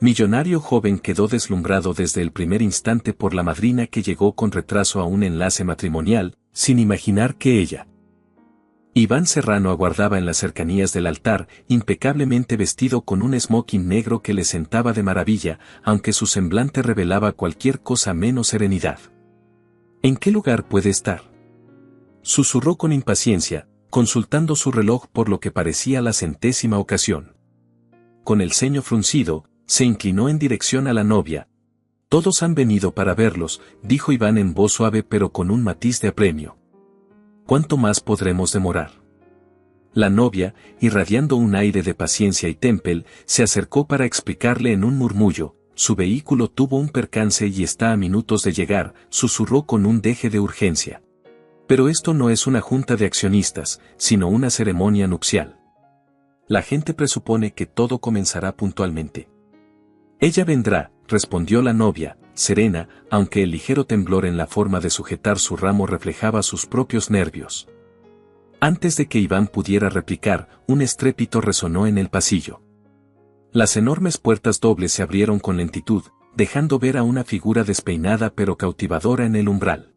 Millonario joven quedó deslumbrado desde el primer instante por la madrina que llegó con retraso a un enlace matrimonial, sin imaginar que ella. Iván Serrano aguardaba en las cercanías del altar, impecablemente vestido con un smoking negro que le sentaba de maravilla, aunque su semblante revelaba cualquier cosa menos serenidad. ¿En qué lugar puede estar?, susurró con impaciencia, consultando su reloj por lo que parecía la 100ª ocasión. Con el ceño fruncido, se inclinó en dirección a la novia. Todos han venido para verlos, dijo Iván en voz suave pero con un matiz de apremio. ¿Cuánto más podremos demorar? La novia, irradiando un aire de paciencia y temple, se acercó para explicarle en un murmullo: su vehículo tuvo un percance y está a minutos de llegar, susurró con un deje de urgencia. Pero esto no es una junta de accionistas, sino una ceremonia nupcial. La gente presupone que todo comenzará puntualmente. Ella vendrá, respondió la novia, serena, aunque el ligero temblor en la forma de sujetar su ramo reflejaba sus propios nervios. Antes de que Iván pudiera replicar, un estrépito resonó en el pasillo. Las enormes puertas dobles se abrieron con lentitud, dejando ver a una figura despeinada pero cautivadora en el umbral.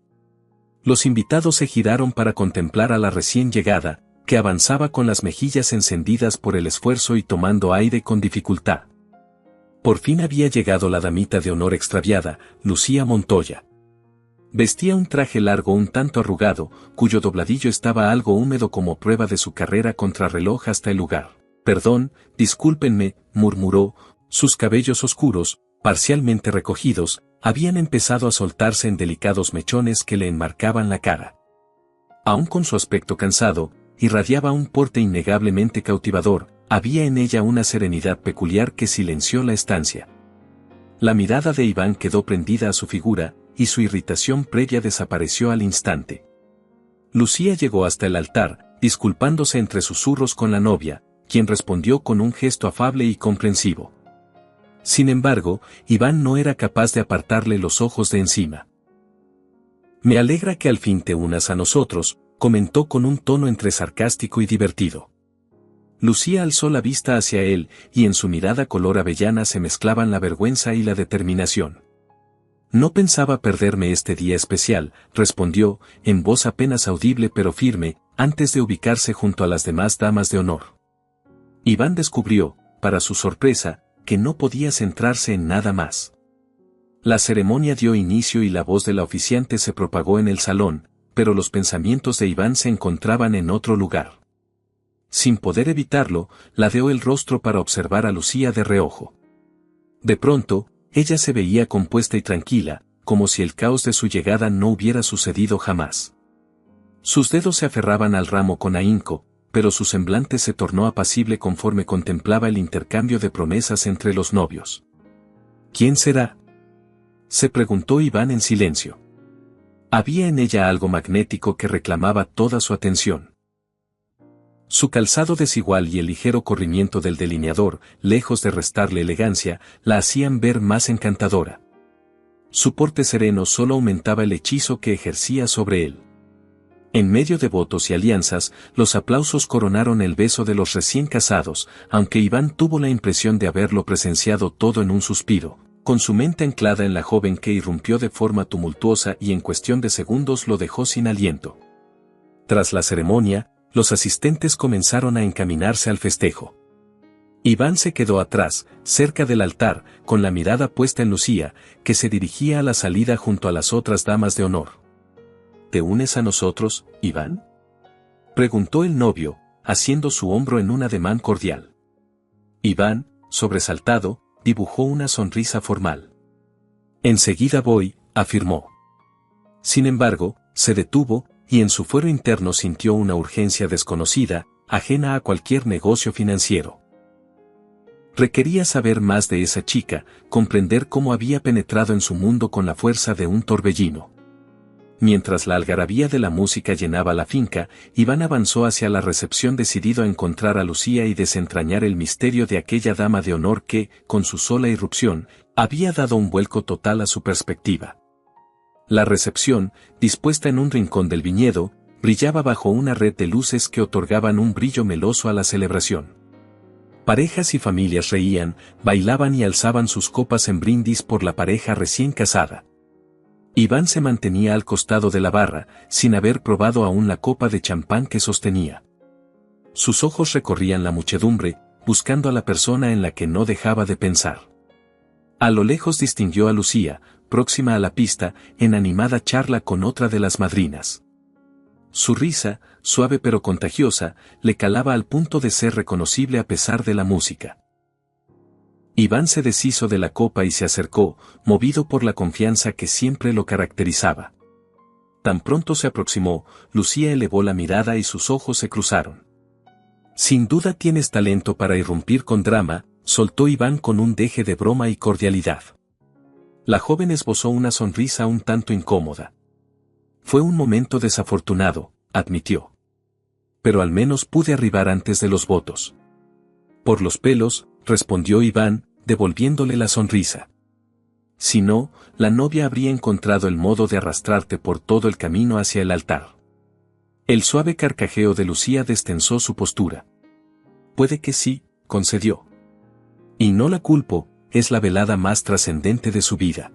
Los invitados se giraron para contemplar a la recién llegada, que avanzaba con las mejillas encendidas por el esfuerzo y tomando aire con dificultad. Por fin había llegado la damita de honor extraviada, Lucía Montoya. Vestía un traje largo un tanto arrugado, cuyo dobladillo estaba algo húmedo como prueba de su carrera contrarreloj hasta el lugar. Perdón, discúlpenme, murmuró, sus cabellos oscuros, parcialmente recogidos, habían empezado a soltarse en delicados mechones que le enmarcaban la cara. Aun con su aspecto cansado, irradiaba un porte innegablemente cautivador. Había en ella una serenidad peculiar que silenció la estancia. La mirada de Iván quedó prendida a su figura, y su irritación previa desapareció al instante. Lucía llegó hasta el altar, disculpándose entre susurros con la novia, quien respondió con un gesto afable y comprensivo. Sin embargo, Iván no era capaz de apartarle los ojos de encima. «Me alegra que al fin te unas a nosotros», comentó con un tono entre sarcástico y divertido. Lucía alzó la vista hacia él, y en su mirada color avellana se mezclaban la vergüenza y la determinación. «No pensaba perderme este día especial», respondió, en voz apenas audible pero firme, antes de ubicarse junto a las demás damas de honor. Iván descubrió, para su sorpresa, que no podía centrarse en nada más. La ceremonia dio inicio y la voz de la oficiante se propagó en el salón, pero los pensamientos de Iván se encontraban en otro lugar. Sin poder evitarlo, ladeó el rostro para observar a Lucía de reojo. De pronto, ella se veía compuesta y tranquila, como si el caos de su llegada no hubiera sucedido jamás. Sus dedos se aferraban al ramo con ahínco, pero su semblante se tornó apacible conforme contemplaba el intercambio de promesas entre los novios. «¿Quién será?», se preguntó Iván en silencio. Había en ella algo magnético que reclamaba toda su atención. Su calzado desigual y el ligero corrimiento del delineador, lejos de restarle elegancia, la hacían ver más encantadora. Su porte sereno solo aumentaba el hechizo que ejercía sobre él. En medio de votos y alianzas, los aplausos coronaron el beso de los recién casados, aunque Iván tuvo la impresión de haberlo presenciado todo en un suspiro, con su mente anclada en la joven que irrumpió de forma tumultuosa y en cuestión de segundos lo dejó sin aliento. Tras la ceremonia, los asistentes comenzaron a encaminarse al festejo. Iván se quedó atrás, cerca del altar, con la mirada puesta en Lucía, que se dirigía a la salida junto a las otras damas de honor. «¿Te unes a nosotros, Iván?», preguntó el novio, haciendo su hombro en un ademán cordial. Iván, sobresaltado, dibujó una sonrisa formal. «Enseguida voy», afirmó. Sin embargo, se detuvo, y en su fuero interno sintió una urgencia desconocida, ajena a cualquier negocio financiero. Requería saber más de esa chica, comprender cómo había penetrado en su mundo con la fuerza de un torbellino. Mientras la algarabía de la música llenaba la finca, Iván avanzó hacia la recepción decidido a encontrar a Lucía y desentrañar el misterio de aquella dama de honor que, con su sola irrupción, había dado un vuelco total a su perspectiva. La recepción, dispuesta en un rincón del viñedo, brillaba bajo una red de luces que otorgaban un brillo meloso a la celebración. Parejas y familias reían, bailaban y alzaban sus copas en brindis por la pareja recién casada. Iván se mantenía al costado de la barra, sin haber probado aún la copa de champán que sostenía. Sus ojos recorrían la muchedumbre, buscando a la persona en la que no dejaba de pensar. A lo lejos distinguió a Lucía, próxima a la pista, en animada charla con otra de las madrinas. Su risa, suave pero contagiosa, le calaba al punto de ser reconocible a pesar de la música. Iván se deshizo de la copa y se acercó, movido por la confianza que siempre lo caracterizaba. Tan pronto se aproximó, Lucía elevó la mirada y sus ojos se cruzaron. Sin duda tienes talento para irrumpir con drama, soltó Iván con un deje de broma y cordialidad. La joven esbozó una sonrisa un tanto incómoda. Fue un momento desafortunado, admitió. Pero al menos pude arribar antes de los votos. Por los pelos, respondió Iván, devolviéndole la sonrisa. Si no, la novia habría encontrado el modo de arrastrarte por todo el camino hacia el altar. El suave carcajeo de Lucía destensó su postura. Puede que sí, concedió. Y no la culpo, es la velada más trascendente de su vida.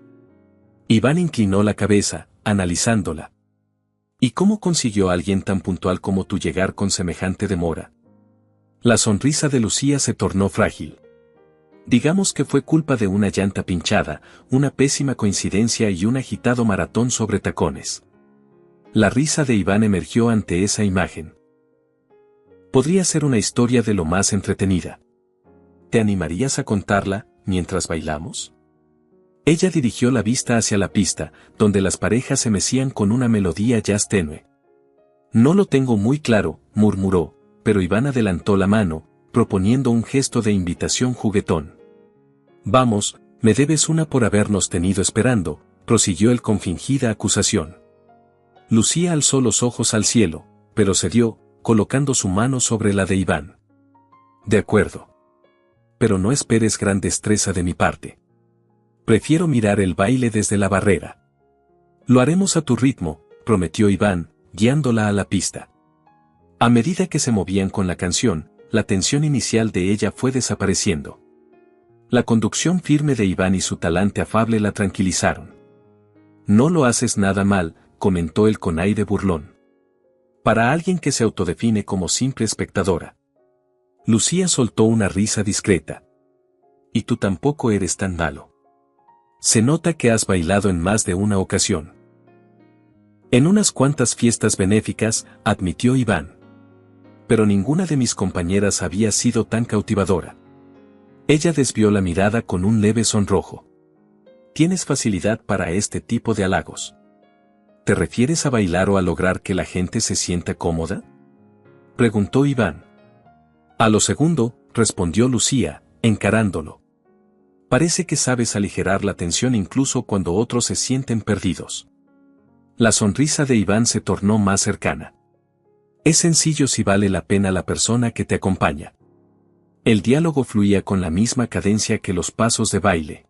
Iván inclinó la cabeza, analizándola. ¿Y cómo consiguió alguien tan puntual como tú llegar con semejante demora? La sonrisa de Lucía se tornó frágil. Digamos que fue culpa de una llanta pinchada, una pésima coincidencia y un agitado maratón sobre tacones. La risa de Iván emergió ante esa imagen. Podría ser una historia de lo más entretenida. ¿Te animarías a contarla, mientras bailamos? Ella dirigió la vista hacia la pista, donde las parejas se mecían con una melodía jazz tenue. No lo tengo muy claro, murmuró, pero Iván adelantó la mano, proponiendo un gesto de invitación juguetón. Vamos, me debes una por habernos tenido esperando, prosiguió él con fingida acusación. Lucía alzó los ojos al cielo, pero cedió, colocando su mano sobre la de Iván. De acuerdo. Pero no esperes gran destreza de mi parte. Prefiero mirar el baile desde la barrera. Lo haremos a tu ritmo, prometió Iván, guiándola a la pista. A medida que se movían con la canción, la tensión inicial de ella fue desapareciendo. La conducción firme de Iván y su talante afable la tranquilizaron. No lo haces nada mal, comentó él con aire burlón. Para alguien que se autodefine como simple espectadora. Lucía soltó una risa discreta. Y tú tampoco eres tan malo. Se nota que has bailado en más de una ocasión. En unas cuantas fiestas benéficas, admitió Iván. Pero ninguna de mis compañeras había sido tan cautivadora. Ella desvió la mirada con un leve sonrojo. ¿Tienes facilidad para este tipo de halagos? ¿Te refieres a bailar o a lograr que la gente se sienta cómoda? Preguntó Iván. A lo segundo, respondió Lucía, encarándolo. Parece que sabes aligerar la tensión incluso cuando otros se sienten perdidos. La sonrisa de Iván se tornó más cercana. Es sencillo si vale la pena la persona que te acompaña. El diálogo fluía con la misma cadencia que los pasos de baile.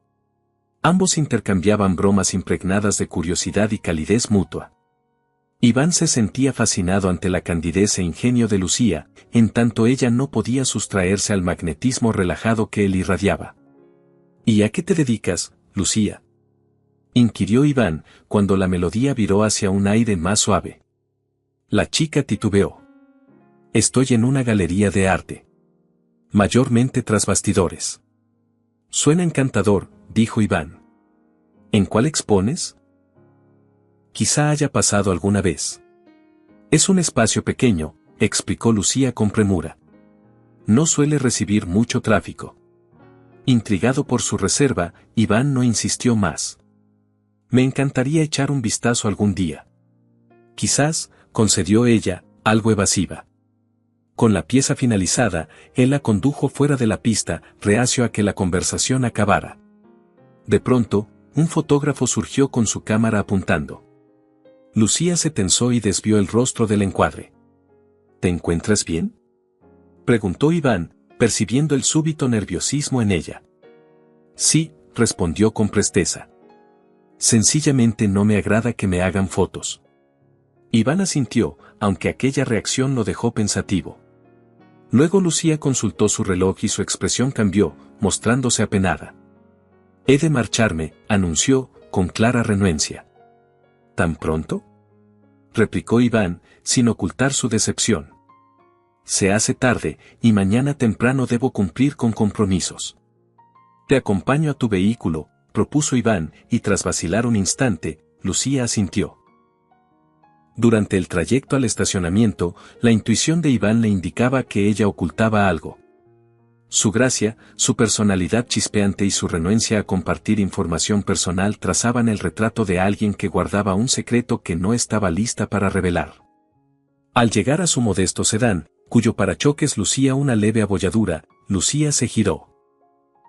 Ambos intercambiaban bromas impregnadas de curiosidad y calidez mutua. Iván se sentía fascinado ante la candidez e ingenio de Lucía, en tanto ella no podía sustraerse al magnetismo relajado que él irradiaba. ¿Y a qué te dedicas, Lucía? Inquirió Iván, cuando la melodía viró hacia un aire más suave. La chica titubeó. Estoy en una galería de arte. Mayormente tras bastidores. Suena encantador, dijo Iván. ¿En cuál expones? Quizá haya pasado alguna vez. Es un espacio pequeño, explicó Lucía con premura. No suele recibir mucho tráfico. Intrigado por su reserva, Iván no insistió más. Me encantaría echar un vistazo algún día. Quizás, concedió ella, algo evasiva. Con la pieza finalizada, él la condujo fuera de la pista, reacio a que la conversación acabara. De pronto, un fotógrafo surgió con su cámara apuntando. Lucía se tensó y desvió el rostro del encuadre. ¿Te encuentras bien?, preguntó Iván, percibiendo el súbito nerviosismo en ella. Sí, respondió con presteza. Sencillamente no me agrada que me hagan fotos. Iván asintió, aunque aquella reacción lo dejó pensativo. Luego Lucía consultó su reloj y su expresión cambió, mostrándose apenada. «He de marcharme», anunció, con clara renuencia. «¿Tan pronto?», replicó Iván, sin ocultar su decepción. «Se hace tarde, y mañana temprano debo cumplir con compromisos». «Te acompaño a tu vehículo», propuso Iván, y tras vacilar un instante, Lucía asintió. Durante el trayecto al estacionamiento, la intuición de Iván le indicaba que ella ocultaba algo. Su gracia, su personalidad chispeante y su renuencia a compartir información personal trazaban el retrato de alguien que guardaba un secreto que no estaba lista para revelar. Al llegar a su modesto sedán, cuyo parachoques lucía una leve abolladura, Lucía se giró.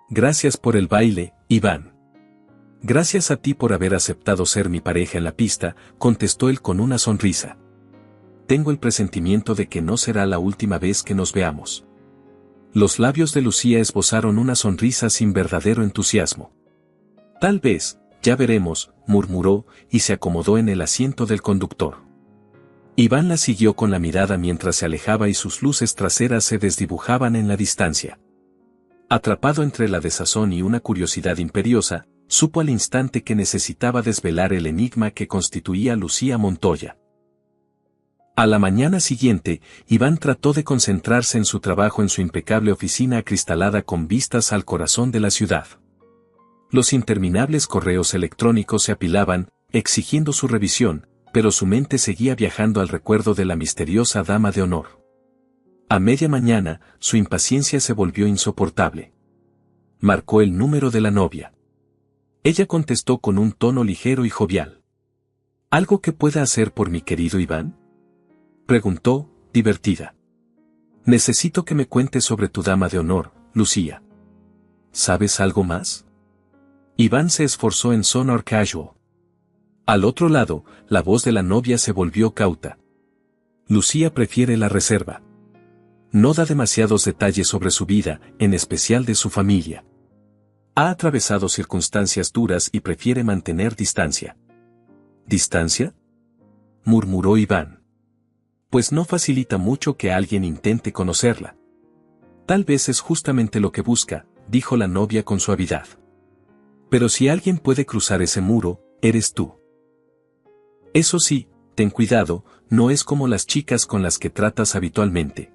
«Gracias por el baile, Iván». «Gracias a ti por haber aceptado ser mi pareja en la pista», contestó él con una sonrisa. «Tengo el presentimiento de que no será la última vez que nos veamos». Los labios de Lucía esbozaron una sonrisa sin verdadero entusiasmo. «Tal vez, ya veremos», murmuró, y se acomodó en el asiento del conductor. Iván la siguió con la mirada mientras se alejaba y sus luces traseras se desdibujaban en la distancia. Atrapado entre la desazón y una curiosidad imperiosa, supo al instante que necesitaba desvelar el enigma que constituía Lucía Montoya. A la mañana siguiente, Iván trató de concentrarse en su trabajo en su impecable oficina acristalada con vistas al corazón de la ciudad. Los interminables correos electrónicos se apilaban, exigiendo su revisión, pero su mente seguía viajando al recuerdo de la misteriosa dama de honor. A media mañana, su impaciencia se volvió insoportable. Marcó el número de la novia. Ella contestó con un tono ligero y jovial. «¿Algo que pueda hacer por mi querido Iván?», preguntó, divertida. «Necesito que me cuentes sobre tu dama de honor, Lucía». «¿Sabes algo más?». Iván se esforzó en sonar casual. Al otro lado, la voz de la novia se volvió cauta. «Lucía prefiere la reserva. No da demasiados detalles sobre su vida, en especial de su familia. Ha atravesado circunstancias duras y prefiere mantener distancia». «¿Distancia?», murmuró Iván. «Pues no facilita mucho que alguien intente conocerla». «Tal vez es justamente lo que busca», dijo la novia con suavidad. «Pero si alguien puede cruzar ese muro, eres tú. Eso sí, ten cuidado, no es como las chicas con las que tratas habitualmente».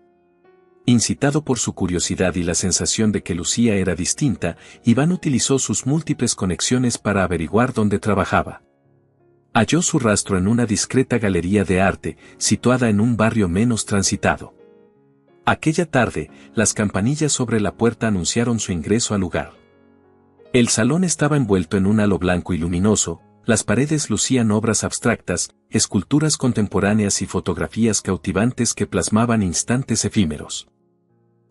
Incitado por su curiosidad y la sensación de que Lucía era distinta, Iván utilizó sus múltiples conexiones para averiguar dónde trabajaba. Halló su rastro en una discreta galería de arte, situada en un barrio menos transitado. Aquella tarde, las campanillas sobre la puerta anunciaron su ingreso al lugar. El salón estaba envuelto en un halo blanco y luminoso, las paredes lucían obras abstractas, esculturas contemporáneas y fotografías cautivantes que plasmaban instantes efímeros.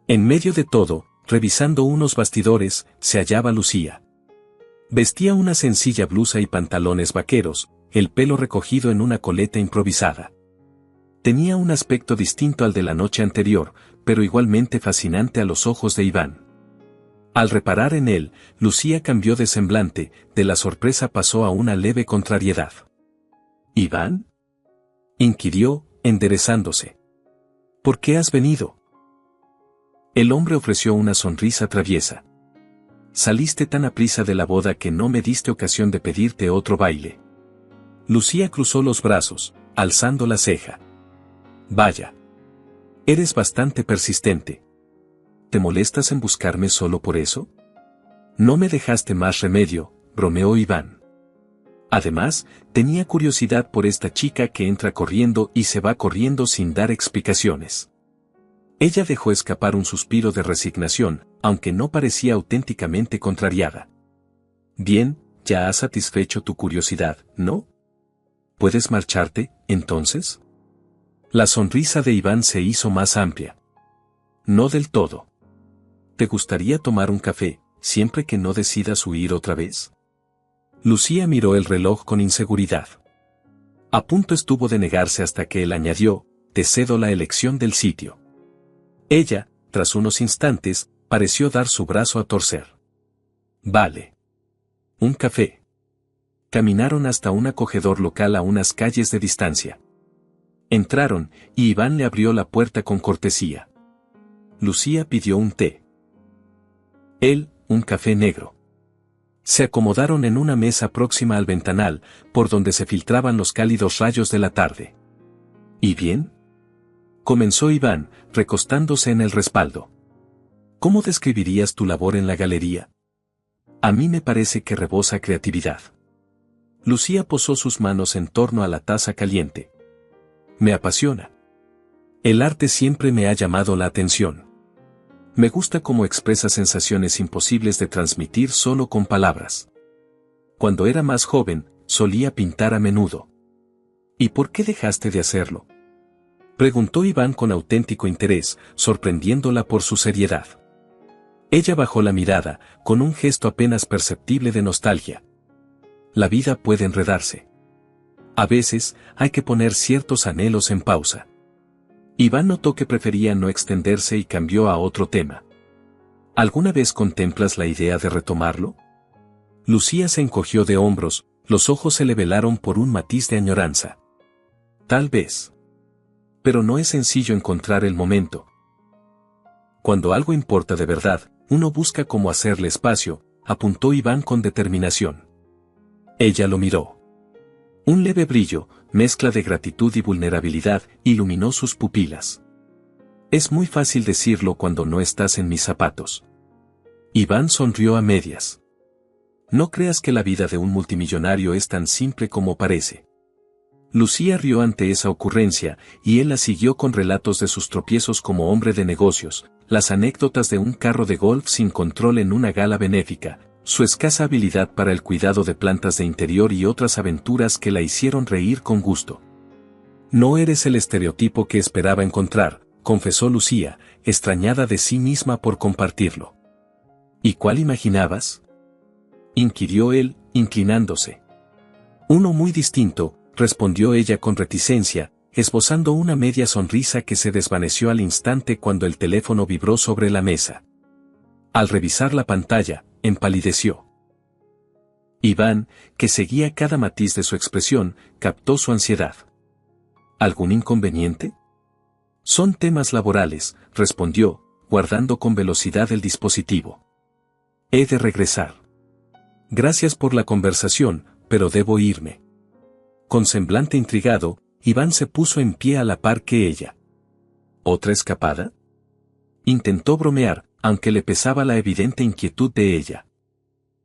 En medio de todo, revisando unos bastidores, se hallaba Lucía. Vestía una sencilla blusa y pantalones vaqueros, el pelo recogido en una coleta improvisada. Tenía un aspecto distinto al de la noche anterior, pero igualmente fascinante a los ojos de Iván. Al reparar en él, Lucía cambió de semblante, de la sorpresa pasó a una leve contrariedad. «¿Iván?», inquirió, enderezándose. «¿Por qué has venido?». El hombre ofreció una sonrisa traviesa. «Saliste tan aprisa de la boda que no me diste ocasión de pedirte otro baile». Lucía cruzó los brazos, alzando la ceja. «Vaya. Eres bastante persistente. ¿Te molestas en buscarme solo por eso?». «No me dejaste más remedio», bromeó Iván. Además, tenía curiosidad por esta chica que entra corriendo y se va corriendo sin dar explicaciones. Ella dejó escapar un suspiro de resignación, aunque no parecía auténticamente contrariada. «Bien, ya has satisfecho tu curiosidad, ¿no? ¿Puedes marcharte, entonces?». La sonrisa de Iván se hizo más amplia. «No del todo. ¿Te gustaría tomar un café, siempre que no decidas huir otra vez?». Lucía miró el reloj con inseguridad. A punto estuvo de negarse hasta que él añadió: «Te cedo la elección del sitio». Ella, tras unos instantes, pareció dar su brazo a torcer. «Vale. Un café». Caminaron hasta un acogedor local a unas calles de distancia. Entraron, y Iván le abrió la puerta con cortesía. Lucía pidió un té. Él, un café negro. Se acomodaron en una mesa próxima al ventanal, por donde se filtraban los cálidos rayos de la tarde. ¿Y bien?, comenzó Iván, recostándose en el respaldo. ¿Cómo describirías tu labor en la galería? A mí me parece que rebosa creatividad. Lucía posó sus manos en torno a la taza caliente. Me apasiona. El arte siempre me ha llamado la atención. Me gusta cómo expresa sensaciones imposibles de transmitir solo con palabras. Cuando era más joven, solía pintar a menudo. ¿Y por qué dejaste de hacerlo?, preguntó Iván con auténtico interés, sorprendiéndola por su seriedad. Ella bajó la mirada, con un gesto apenas perceptible de nostalgia. La vida puede enredarse. A veces, hay que poner ciertos anhelos en pausa. Iván notó que prefería no extenderse y cambió a otro tema. ¿Alguna vez contemplas la idea de retomarlo? Lucía se encogió de hombros, los ojos se le velaron por un matiz de añoranza. Tal vez. Pero no es sencillo encontrar el momento. Cuando algo importa de verdad, uno busca cómo hacerle espacio, apuntó Iván con determinación. Ella lo miró. Un leve brillo, mezcla de gratitud y vulnerabilidad, iluminó sus pupilas. Es muy fácil decirlo cuando no estás en mis zapatos. Iván sonrió a medias. No creas que la vida de un multimillonario es tan simple como parece. Lucía rió ante esa ocurrencia, y él la siguió con relatos de sus tropiezos como hombre de negocios, las anécdotas de un carro de golf sin control en una gala benéfica, su escasa habilidad para el cuidado de plantas de interior y otras aventuras que la hicieron reír con gusto. No eres el estereotipo que esperaba encontrar, confesó Lucía, extrañada de sí misma por compartirlo. ¿Y cuál imaginabas?, inquirió él, inclinándose. Uno muy distinto, respondió ella con reticencia, esbozando una media sonrisa que se desvaneció al instante cuando el teléfono vibró sobre la mesa. Al revisar la pantalla, empalideció. Iván, que seguía cada matiz de su expresión, captó su ansiedad. ¿Algún inconveniente? Son temas laborales, respondió, guardando con velocidad el dispositivo. He de regresar. Gracias por la conversación, pero debo irme. Con semblante intrigado, Iván se puso en pie a la par que ella. ¿Otra escapada? Intentó bromear, aunque le pesaba la evidente inquietud de ella.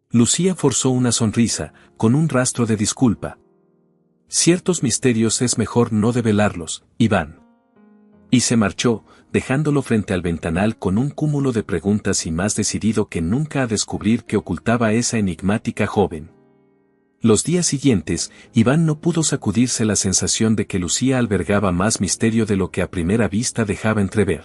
Lucía forzó una sonrisa, con un rastro de disculpa. Ciertos misterios es mejor no develarlos, Iván. Y se marchó, dejándolo frente al ventanal con un cúmulo de preguntas y más decidido que nunca a descubrir qué ocultaba esa enigmática joven. Los días siguientes, Iván no pudo sacudirse la sensación de que Lucía albergaba más misterio de lo que a primera vista dejaba entrever.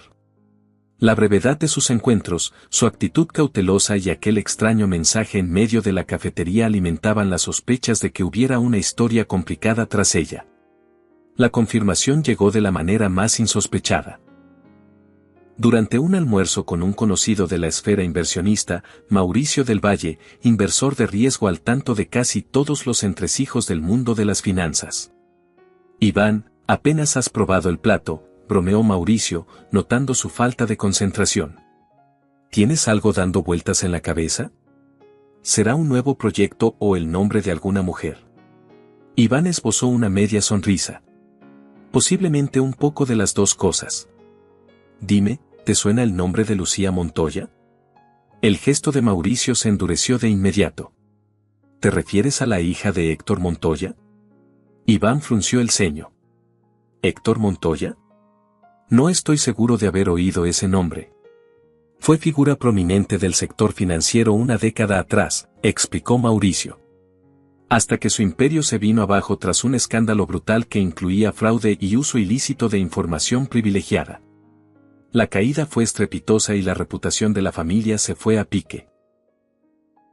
La brevedad de sus encuentros, su actitud cautelosa y aquel extraño mensaje en medio de la cafetería alimentaban las sospechas de que hubiera una historia complicada tras ella. La confirmación llegó de la manera más insospechada. Durante un almuerzo con un conocido de la esfera inversionista, Mauricio del Valle, inversor de riesgo al tanto de casi todos los entresijos del mundo de las finanzas. Iván, apenas has probado el plato, bromeó Mauricio, notando su falta de concentración. ¿Tienes algo dando vueltas en la cabeza? ¿Será un nuevo proyecto o el nombre de alguna mujer? Iván esbozó una media sonrisa. Posiblemente un poco de las dos cosas. Dime, ¿te suena el nombre de Lucía Montoya? El gesto de Mauricio se endureció de inmediato. ¿Te refieres a la hija de Héctor Montoya? Iván frunció el ceño. ¿Héctor Montoya? No estoy seguro de haber oído ese nombre. Fue figura prominente del sector financiero una década atrás, explicó Mauricio. Hasta que su imperio se vino abajo tras un escándalo brutal que incluía fraude y uso ilícito de información privilegiada. La caída fue estrepitosa y la reputación de la familia se fue a pique.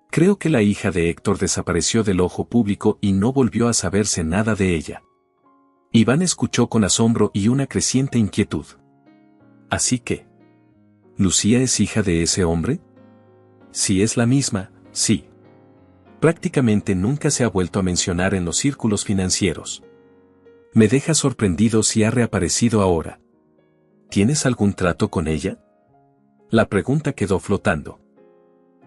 Creo que la hija de Héctor desapareció del ojo público y no volvió a saberse nada de ella. Iván escuchó con asombro y una creciente inquietud. Así que, ¿Lucía es hija de ese hombre? Si es la misma, sí. Prácticamente nunca se ha vuelto a mencionar en los círculos financieros. Me deja sorprendido si ha reaparecido ahora. ¿Tienes algún trato con ella? La pregunta quedó flotando.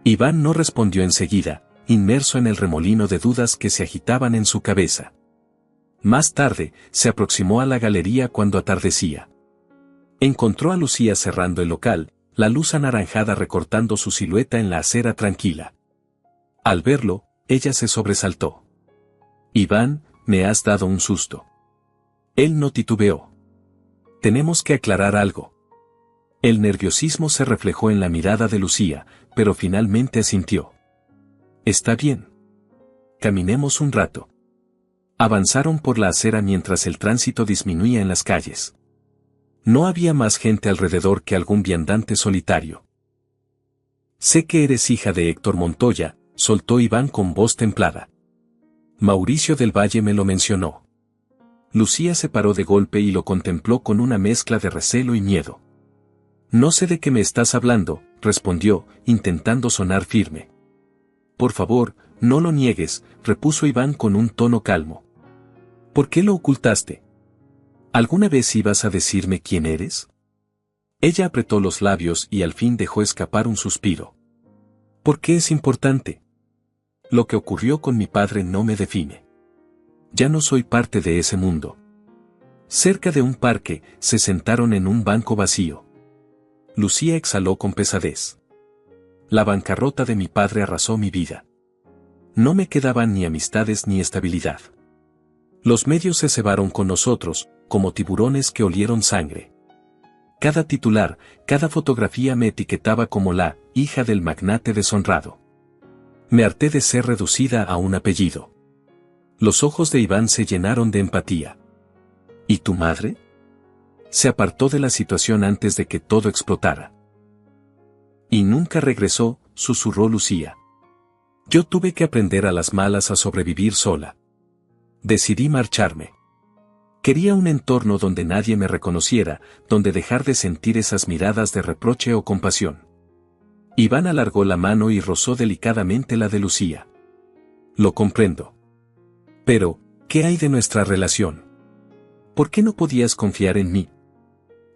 Iván no respondió enseguida, inmerso en el remolino de dudas que se agitaban en su cabeza. Más tarde, se aproximó a la galería cuando atardecía. Encontró a Lucía cerrando el local, la luz anaranjada recortando su silueta en la acera tranquila. Al verlo, ella se sobresaltó. Iván, me has dado un susto. Él no titubeó. Tenemos que aclarar algo. El nerviosismo se reflejó en la mirada de Lucía, pero finalmente asintió. Está bien. Caminemos un rato. Avanzaron por la acera mientras el tránsito disminuía en las calles. No había más gente alrededor que algún viandante solitario. Sé que eres hija de Héctor Montoya, soltó Iván con voz templada. Mauricio del Valle me lo mencionó. Lucía se paró de golpe y lo contempló con una mezcla de recelo y miedo. No sé de qué me estás hablando, respondió, intentando sonar firme. Por favor, no lo niegues, repuso Iván con un tono calmo. ¿Por qué lo ocultaste? ¿Alguna vez ibas a decirme quién eres? Ella apretó los labios y al fin dejó escapar un suspiro. ¿Por qué es importante? Lo que ocurrió con mi padre no me define. Ya no soy parte de ese mundo. Cerca de un parque, se sentaron en un banco vacío. Lucía exhaló con pesadez. La bancarrota de mi padre arrasó mi vida. No me quedaban ni amistades ni estabilidad. Los medios se cebaron con nosotros, como tiburones que olieron sangre. Cada titular, cada fotografía me etiquetaba como la hija del magnate deshonrado. Me harté de ser reducida a un apellido. Los ojos de Iván se llenaron de empatía. ¿Y tu madre? Se apartó de la situación antes de que todo explotara. Y nunca regresó, susurró Lucía. Yo tuve que aprender a las malas a sobrevivir sola. Decidí marcharme. Quería un entorno donde nadie me reconociera, donde dejar de sentir esas miradas de reproche o compasión. Iván alargó la mano y rozó delicadamente la de Lucía. Lo comprendo. Pero, ¿qué hay de nuestra relación? ¿Por qué no podías confiar en mí?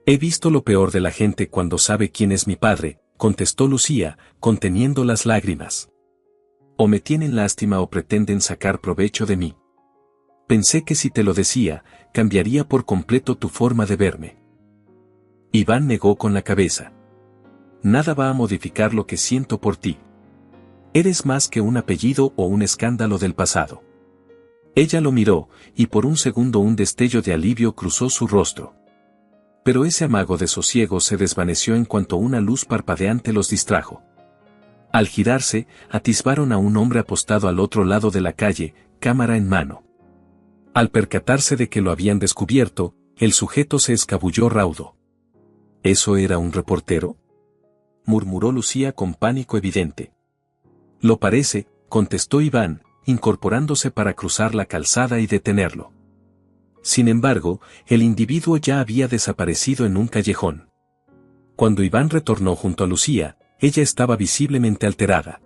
He visto lo peor de la gente cuando sabe quién es mi padre, contestó Lucía, conteniendo las lágrimas. O me tienen lástima o pretenden sacar provecho de mí. Pensé que si te lo decía, cambiaría por completo tu forma de verme. Iván negó con la cabeza. Nada va a modificar lo que siento por ti. Eres más que un apellido o un escándalo del pasado. Ella lo miró, y por un segundo un destello de alivio cruzó su rostro. Pero ese amago de sosiego se desvaneció en cuanto una luz parpadeante los distrajo. Al girarse, atisbaron a un hombre apostado al otro lado de la calle, cámara en mano. Al percatarse de que lo habían descubierto, el sujeto se escabulló raudo. ¿Eso era un reportero?, murmuró Lucía con pánico evidente. Lo parece, contestó Iván, incorporándose para cruzar la calzada y detenerlo. Sin embargo, el individuo ya había desaparecido en un callejón. Cuando Iván retornó junto a Lucía, ella estaba visiblemente alterada.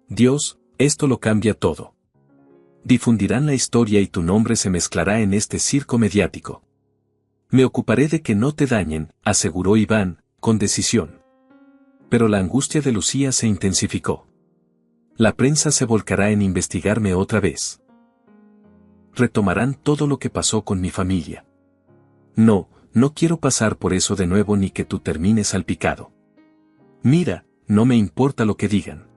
Dios, esto lo cambia todo. Difundirán la historia y tu nombre se mezclará en este circo mediático. Me ocuparé de que no te dañen, aseguró Iván, con decisión. Pero la angustia de Lucía se intensificó. La prensa se volcará en investigarme otra vez. Retomarán todo lo que pasó con mi familia. No, no quiero pasar por eso de nuevo ni que tú termines salpicado. Mira, no me importa lo que digan.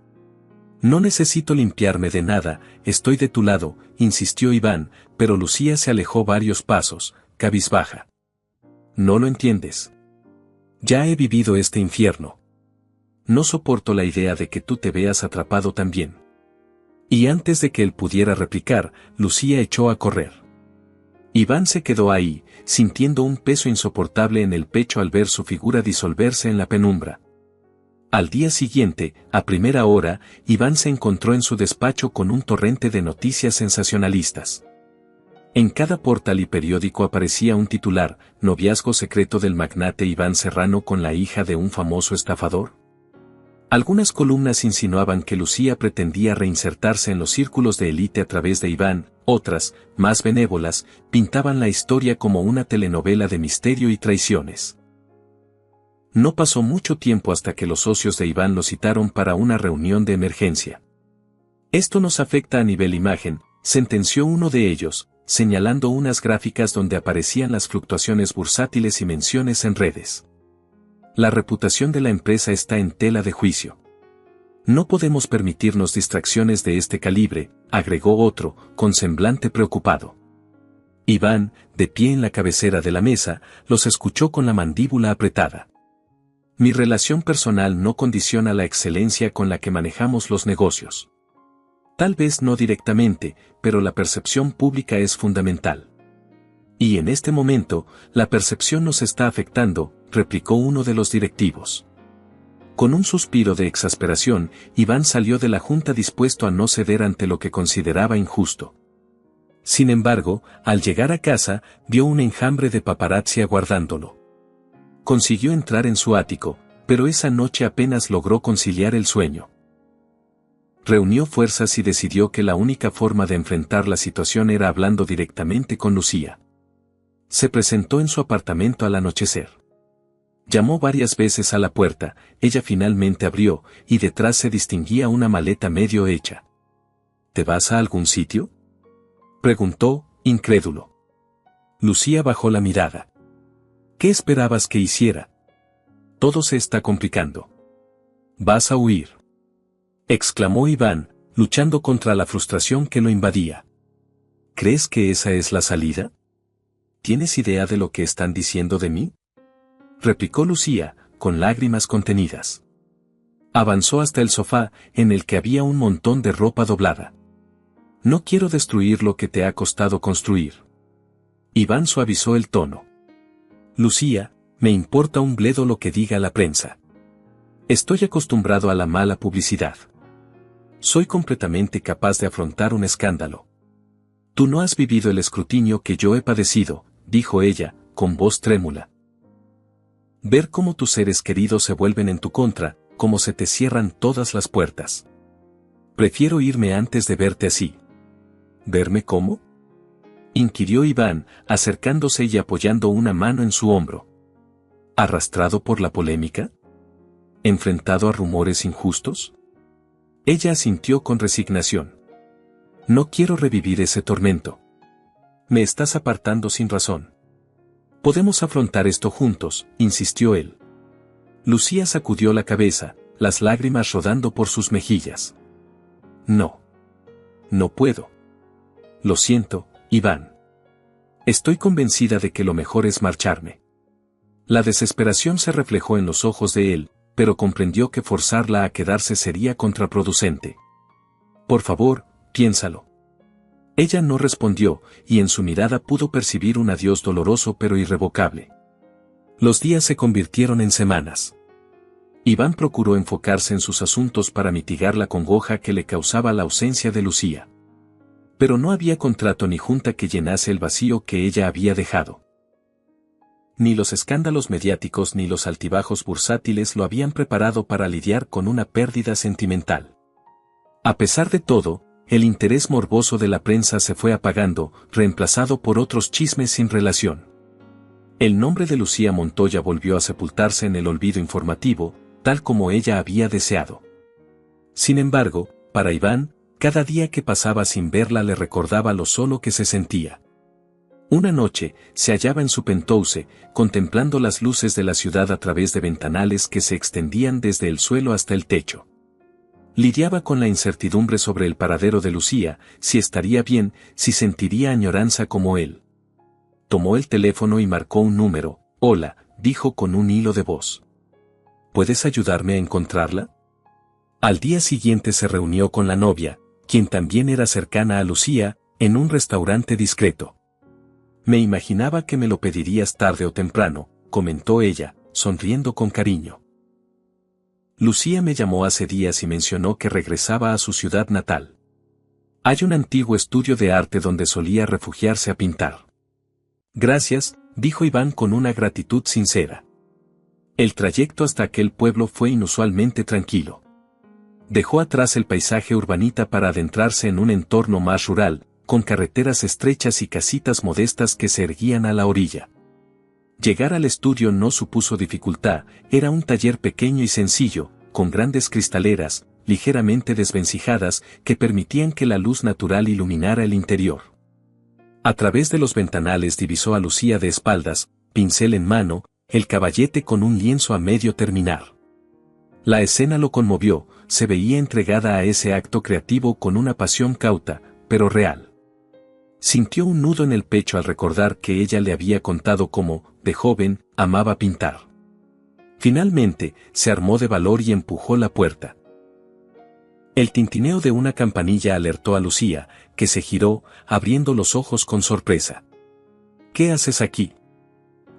No necesito limpiarme de nada, estoy de tu lado, insistió Iván, pero Lucía se alejó varios pasos, cabizbaja. No lo entiendes. Ya he vivido este infierno. No soporto la idea de que tú te veas atrapado también. Y antes de que él pudiera replicar, Lucía echó a correr. Iván se quedó ahí, sintiendo un peso insoportable en el pecho al ver su figura disolverse en la penumbra. Al día siguiente, a primera hora, Iván se encontró en su despacho con un torrente de noticias sensacionalistas. En cada portal y periódico aparecía un titular: noviazgo secreto del magnate Iván Serrano con la hija de un famoso estafador. Algunas columnas insinuaban que Lucía pretendía reinsertarse en los círculos de élite a través de Iván, otras, más benévolas, pintaban la historia como una telenovela de misterio y traiciones. No pasó mucho tiempo hasta que los socios de Iván lo citaron para una reunión de emergencia. Esto nos afecta a nivel imagen, sentenció uno de ellos, señalando unas gráficas donde aparecían las fluctuaciones bursátiles y menciones en redes. La reputación de la empresa está en tela de juicio. No podemos permitirnos distracciones de este calibre, agregó otro, con semblante preocupado. Iván, de pie en la cabecera de la mesa, los escuchó con la mandíbula apretada. Mi relación personal no condiciona la excelencia con la que manejamos los negocios. Tal vez no directamente, pero la percepción pública es fundamental. Y en este momento, la percepción nos está afectando, replicó uno de los directivos. Con un suspiro de exasperación, Iván salió de la junta dispuesto a no ceder ante lo que consideraba injusto. Sin embargo, al llegar a casa, vio un enjambre de paparazzi aguardándolo. Consiguió entrar en su ático, pero esa noche apenas logró conciliar el sueño. Reunió fuerzas y decidió que la única forma de enfrentar la situación era hablando directamente con Lucía. Se presentó en su apartamento al anochecer. Llamó varias veces a la puerta, ella finalmente abrió, y detrás se distinguía una maleta medio hecha. ¿Te vas a algún sitio?, preguntó, incrédulo. Lucía bajó la mirada. ¿Qué esperabas que hiciera? Todo se está complicando. ¿Vas a huir?, exclamó Iván, luchando contra la frustración que lo invadía. ¿Crees que esa es la salida? ¿Tienes idea de lo que están diciendo de mí?, replicó Lucía, con lágrimas contenidas. Avanzó hasta el sofá, en el que había un montón de ropa doblada. No quiero destruir lo que te ha costado construir. Iván suavizó el tono. Lucía, me importa un bledo lo que diga la prensa. Estoy acostumbrado a la mala publicidad. Soy completamente capaz de afrontar un escándalo. Tú no has vivido el escrutinio que yo he padecido, dijo ella, con voz trémula. Ver cómo tus seres queridos se vuelven en tu contra, cómo se te cierran todas las puertas. Prefiero irme antes de verte así. ¿Verme cómo?, inquirió Iván, acercándose y apoyando una mano en su hombro. ¿Arrastrado por la polémica? ¿Enfrentado a rumores injustos? Ella asintió con resignación. No quiero revivir ese tormento. Me estás apartando sin razón. Podemos afrontar esto juntos, insistió él. Lucía sacudió la cabeza, las lágrimas rodando por sus mejillas. No. No puedo. Lo siento, Iván. Estoy convencida de que lo mejor es marcharme. La desesperación se reflejó en los ojos de él, pero comprendió que forzarla a quedarse sería contraproducente. Por favor, piénsalo. Ella no respondió, y en su mirada pudo percibir un adiós doloroso pero irrevocable. Los días se convirtieron en semanas. Iván procuró enfocarse en sus asuntos para mitigar la congoja que le causaba la ausencia de Lucía. Pero no había contrato ni junta que llenase el vacío que ella había dejado. Ni los escándalos mediáticos ni los altibajos bursátiles lo habían preparado para lidiar con una pérdida sentimental. A pesar de todo, el interés morboso de la prensa se fue apagando, reemplazado por otros chismes sin relación. El nombre de Lucía Montoya volvió a sepultarse en el olvido informativo, tal como ella había deseado. Sin embargo, para Iván, cada día que pasaba sin verla le recordaba lo solo que se sentía. Una noche, se hallaba en su penthouse, contemplando las luces de la ciudad a través de ventanales que se extendían desde el suelo hasta el techo. Lidiaba con la incertidumbre sobre el paradero de Lucía, si estaría bien, si sentiría añoranza como él. Tomó el teléfono y marcó un número. Hola, dijo con un hilo de voz. ¿Puedes ayudarme a encontrarla? Al día siguiente se reunió con la novia, quien también era cercana a Lucía, en un restaurante discreto. Me imaginaba que me lo pedirías tarde o temprano, comentó ella, sonriendo con cariño. Lucía me llamó hace días y mencionó que regresaba a su ciudad natal. Hay un antiguo estudio de arte donde solía refugiarse a pintar. Gracias, dijo Iván con una gratitud sincera. El trayecto hasta aquel pueblo fue inusualmente tranquilo. Dejó atrás el paisaje urbanita para adentrarse en un entorno más rural, con carreteras estrechas y casitas modestas que se erguían a la orilla. Llegar al estudio no supuso dificultad, era un taller pequeño y sencillo, con grandes cristaleras, ligeramente desvencijadas, que permitían que la luz natural iluminara el interior. A través de los ventanales divisó a Lucía de espaldas, pincel en mano, el caballete con un lienzo a medio terminar. La escena lo conmovió, se veía entregada a ese acto creativo con una pasión cauta, pero real. Sintió un nudo en el pecho al recordar que ella le había contado cómo, de joven, amaba pintar. Finalmente, se armó de valor y empujó la puerta. El tintineo de una campanilla alertó a Lucía, que se giró, abriendo los ojos con sorpresa. «¿Qué haces aquí?»,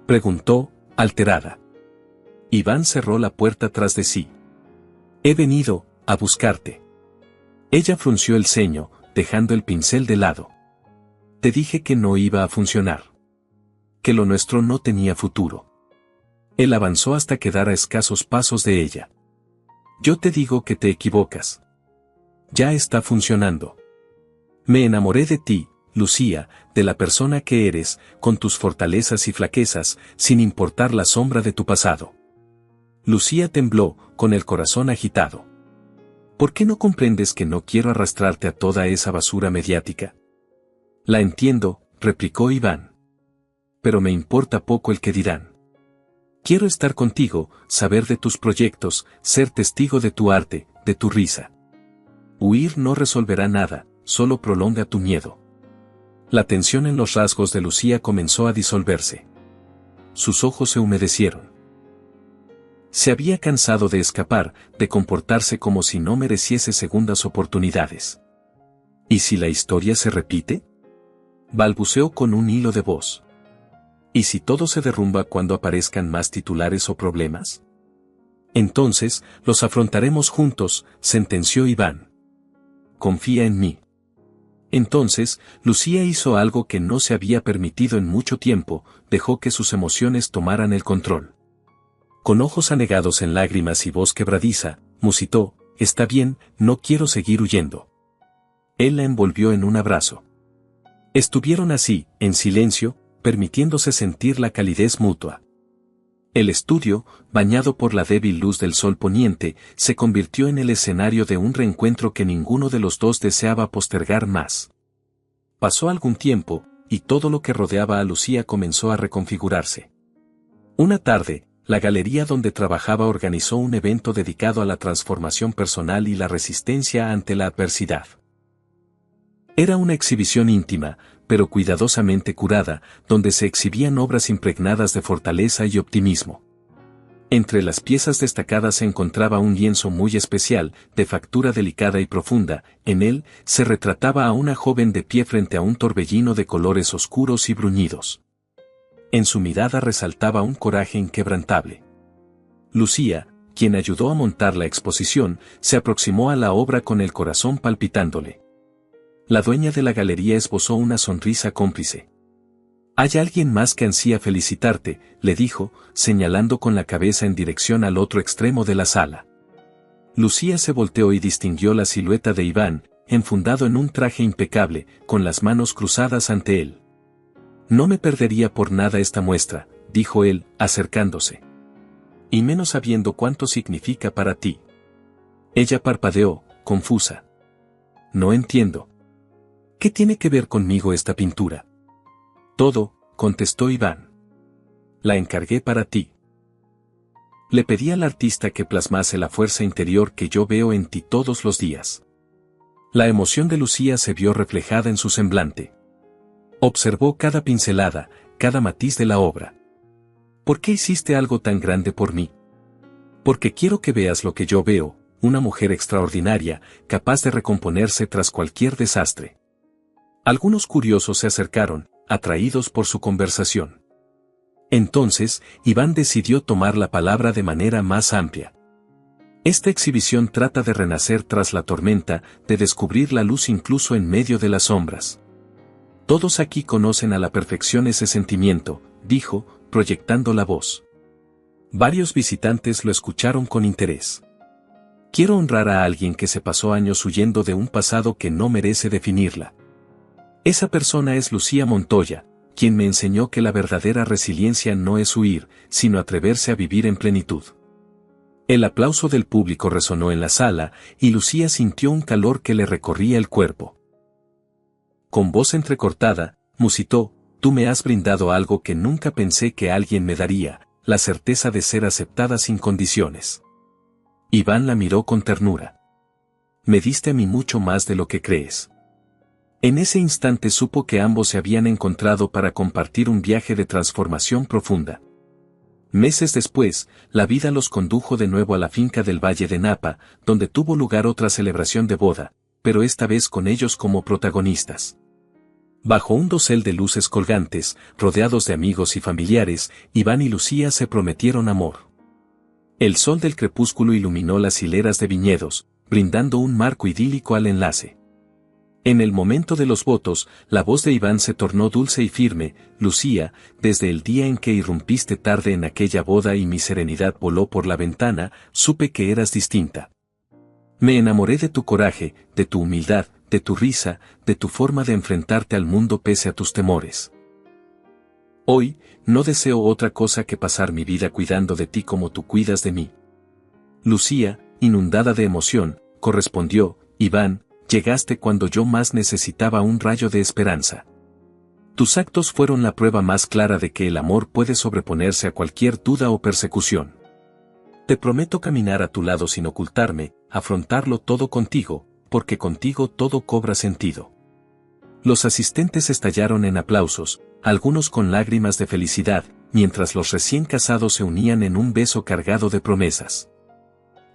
preguntó, alterada. Iván cerró la puerta tras de sí. «He venido a buscarte». Ella frunció el ceño, dejando el pincel de lado. «Te dije que no iba a funcionar. Que lo nuestro no tenía futuro». Él avanzó hasta quedar a escasos pasos de ella. «Yo te digo que te equivocas. Ya está funcionando. Me enamoré de ti, Lucía, de la persona que eres, con tus fortalezas y flaquezas, sin importar la sombra de tu pasado». Lucía tembló, con el corazón agitado. «¿Por qué no comprendes que no quiero arrastrarte a toda esa basura mediática?». «La entiendo», replicó Iván. «Pero me importa poco el que dirán. Quiero estar contigo, saber de tus proyectos, ser testigo de tu arte, de tu risa. Huir no resolverá nada, solo prolonga tu miedo». La tensión en los rasgos de Lucía comenzó a disolverse. Sus ojos se humedecieron. Se había cansado de escapar, de comportarse como si no mereciese segundas oportunidades. ¿Y si la historia se repite?, balbuceó con un hilo de voz. ¿Y si todo se derrumba cuando aparezcan más titulares o problemas? Entonces, los afrontaremos juntos, sentenció Iván. Confía en mí. Entonces, Lucía hizo algo que no se había permitido en mucho tiempo, dejó que sus emociones tomaran el control. Con ojos anegados en lágrimas y voz quebradiza, musitó: «Está bien, no quiero seguir huyendo». Él la envolvió en un abrazo. Estuvieron así, en silencio, permitiéndose sentir la calidez mutua. El estudio, bañado por la débil luz del sol poniente, se convirtió en el escenario de un reencuentro que ninguno de los dos deseaba postergar más. Pasó algún tiempo, y todo lo que rodeaba a Lucía comenzó a reconfigurarse. Una tarde, la galería donde trabajaba organizó un evento dedicado a la transformación personal y la resistencia ante la adversidad. Era una exhibición íntima, pero cuidadosamente curada, donde se exhibían obras impregnadas de fortaleza y optimismo. Entre las piezas destacadas se encontraba un lienzo muy especial, de factura delicada y profunda. En él, se retrataba a una joven de pie frente a un torbellino de colores oscuros y bruñidos. En su mirada resaltaba un coraje inquebrantable. Lucía, quien ayudó a montar la exposición, se aproximó a la obra con el corazón palpitándole. La dueña de la galería esbozó una sonrisa cómplice. «Hay alguien más que ansía felicitarte», le dijo, señalando con la cabeza en dirección al otro extremo de la sala. Lucía se volteó y distinguió la silueta de Iván, enfundado en un traje impecable, con las manos cruzadas ante él. «No me perdería por nada esta muestra», dijo él, acercándose. «Y menos sabiendo cuánto significa para ti». Ella parpadeó, confusa. «No entiendo. ¿Qué tiene que ver conmigo esta pintura?». «Todo», contestó Iván. «La encargué para ti. Le pedí al artista que plasmase la fuerza interior que yo veo en ti todos los días». La emoción de Lucía se vio reflejada en su semblante. Observó cada pincelada, cada matiz de la obra. «¿Por qué hiciste algo tan grande por mí?». «Porque quiero que veas lo que yo veo, una mujer extraordinaria, capaz de recomponerse tras cualquier desastre». Algunos curiosos se acercaron, atraídos por su conversación. Entonces, Iván decidió tomar la palabra de manera más amplia. «Esta exhibición trata de renacer tras la tormenta, de descubrir la luz incluso en medio de las sombras. Todos aquí conocen a la perfección ese sentimiento», dijo, proyectando la voz. Varios visitantes lo escucharon con interés. «Quiero honrar a alguien que se pasó años huyendo de un pasado que no merece definirla. Esa persona es Lucía Montoya», quien me enseñó que la verdadera resiliencia no es huir, sino atreverse a vivir en plenitud. El aplauso del público resonó en la sala, y Lucía sintió un calor que le recorría el cuerpo. Con voz entrecortada, musitó: «Tú me has brindado algo que nunca pensé que alguien me daría, la certeza de ser aceptada sin condiciones». Iván la miró con ternura. «Me diste a mí mucho más de lo que crees». En ese instante supo que ambos se habían encontrado para compartir un viaje de transformación profunda. Meses después, la vida los condujo de nuevo a la finca del Valle de Napa, donde tuvo lugar otra celebración de boda, pero esta vez con ellos como protagonistas. Bajo un dosel de luces colgantes, rodeados de amigos y familiares, Iván y Lucía se prometieron amor. El sol del crepúsculo iluminó las hileras de viñedos, brindando un marco idílico al enlace. En el momento de los votos, la voz de Iván se tornó dulce y firme: «Lucía, desde el día en que irrumpiste tarde en aquella boda y mi serenidad voló por la ventana, supe que eras distinta. Me enamoré de tu coraje, de tu humildad, de tu risa, de tu forma de enfrentarte al mundo pese a tus temores. Hoy, no deseo otra cosa que pasar mi vida cuidando de ti como tú cuidas de mí». Lucía, inundada de emoción, correspondió: «Iván, llegaste cuando yo más necesitaba un rayo de esperanza. Tus actos fueron la prueba más clara de que el amor puede sobreponerse a cualquier duda o persecución. Te prometo caminar a tu lado sin ocultarme, afrontarlo todo contigo, porque contigo todo cobra sentido». Los asistentes estallaron en aplausos, algunos con lágrimas de felicidad, mientras los recién casados se unían en un beso cargado de promesas.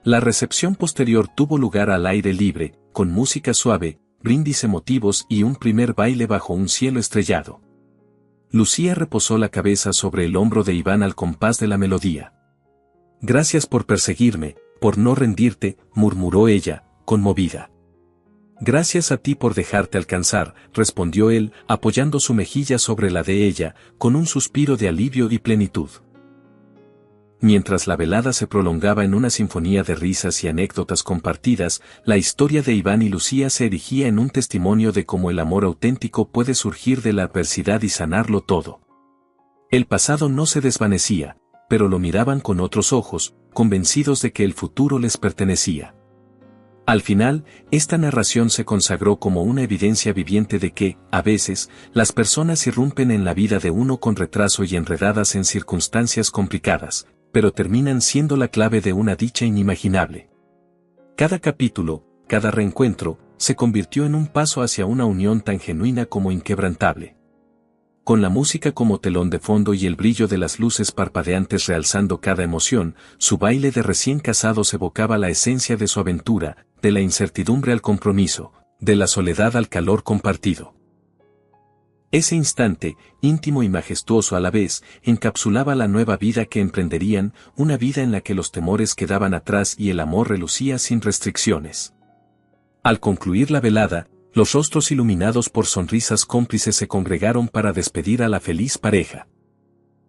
La recepción posterior tuvo lugar al aire libre, con música suave, brindis emotivos y un primer baile bajo un cielo estrellado. Lucía reposó la cabeza sobre el hombro de Iván al compás de la melodía. «Gracias por perseguirme, por no rendirte», murmuró ella, conmovida. «Gracias a ti por dejarte alcanzar», respondió él, apoyando su mejilla sobre la de ella, con un suspiro de alivio y plenitud. Mientras la velada se prolongaba en una sinfonía de risas y anécdotas compartidas, la historia de Iván y Lucía se erigía en un testimonio de cómo el amor auténtico puede surgir de la adversidad y sanarlo todo. El pasado no se desvanecía, pero lo miraban con otros ojos, convencidos de que el futuro les pertenecía. Al final, esta narración se consagró como una evidencia viviente de que, a veces, las personas irrumpen en la vida de uno con retraso y enredadas en circunstancias complicadas, pero terminan siendo la clave de una dicha inimaginable. Cada capítulo, cada reencuentro, se convirtió en un paso hacia una unión tan genuina como inquebrantable. Con la música como telón de fondo y el brillo de las luces parpadeantes realzando cada emoción, su baile de recién casados evocaba la esencia de su aventura, de la incertidumbre al compromiso, de la soledad al calor compartido. Ese instante, íntimo y majestuoso a la vez, encapsulaba la nueva vida que emprenderían, una vida en la que los temores quedaban atrás y el amor relucía sin restricciones. Al concluir la velada, los rostros iluminados por sonrisas cómplices se congregaron para despedir a la feliz pareja.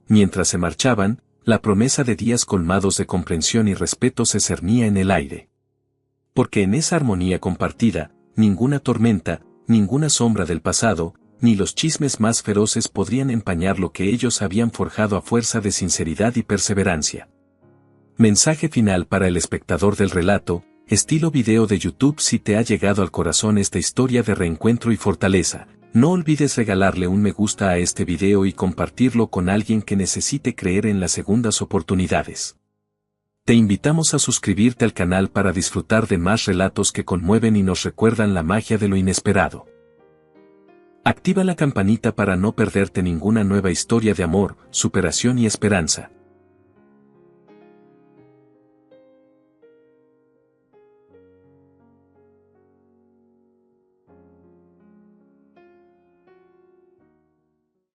Mientras se marchaban, la promesa de días colmados de comprensión y respeto se cernía en el aire. Porque en esa armonía compartida, ninguna tormenta, ninguna sombra del pasado, ni los chismes más feroces podrían empañar lo que ellos habían forjado a fuerza de sinceridad y perseverancia. Mensaje final para el espectador del relato, estilo video de YouTube. Si te ha llegado al corazón esta historia de reencuentro y fortaleza, no olvides regalarle un me gusta a este video y compartirlo con alguien que necesite creer en las segundas oportunidades. Te invitamos a suscribirte al canal para disfrutar de más relatos que conmueven y nos recuerdan la magia de lo inesperado. Activa la campanita para no perderte ninguna nueva historia de amor, superación y esperanza.